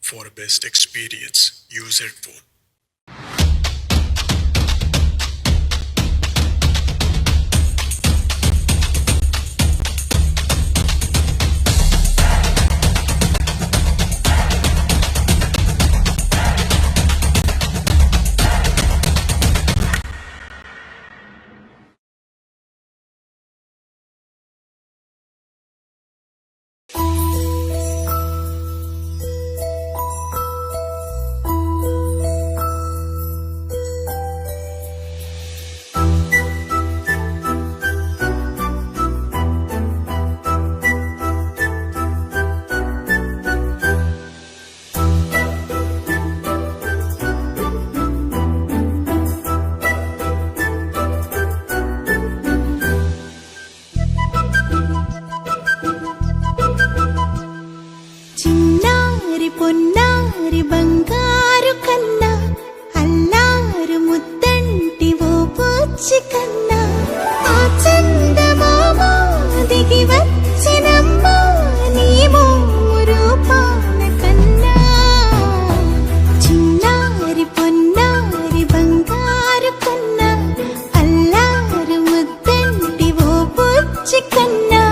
for best experience. Use headphone. పొన్నారి బంగారు కన్నా అల్లారు ముద్దంటి ఓ పూచి కన్నా ఆ చందమామ దిగి వచ్చినమ్మా నీ రూపాల కన్నా చిన్నారి పొన్నారి బంగారు కన్నా అల్లారు ముద్దంటి ఓ పూచి కన్నా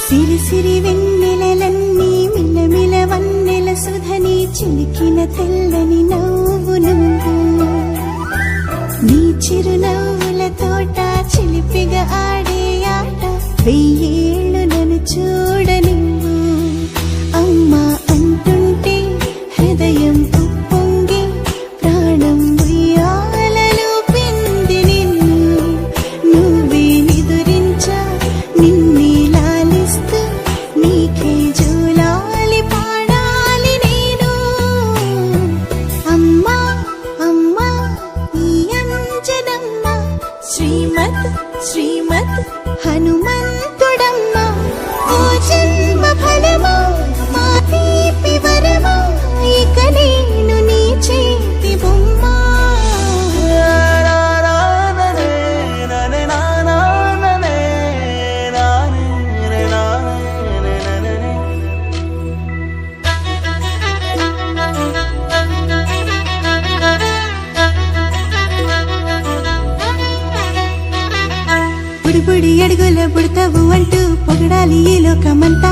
సిరి సిరి వెన్నెలలన్నీ మిలమిల వన్నెల సుధని చిలికిన తెల్లని నవ్వు నువ్వు నీ చిరునవ్వుల తోట చిలిపిగా ఆడే ఆట వెయ్యేళ్ళు నన్ను చూడ నువ్వు అమ్మా అంటుంటే హృదయం ఉప్పొంగి ప్రాణం ఉయ్యాలలో పిండి నిన్ను నువ్వే నిదురించా నిన్నే నీకే జూలాలి పాడాలి నేను అమ్మా అమ్మా ఈ అంజనమ్మ శ్రీమత్ శ్రీమత్ హనుమంతుడమ్మ ఓ జన్మ ఫలమా మా తీపి వరమా ఇక నేను నీ చేతి బొమ్మ బుడి అడుగుల బుడతావు అంటూ పొగడాలి ఈ లోకమంతా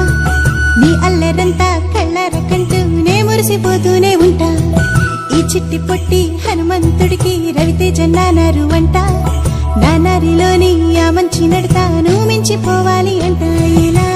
నీ అల్లరంతా కళ్ళరకంటూ నే మురిసిపోతూనే ఉంటా ఈ చిట్టి పొట్టి హనుమంతుడికి రవితేజ నానారు అంట నానారిలోని ఆ మంచి నడతా నువ్వు మించిపోవాలి అంట ఇలా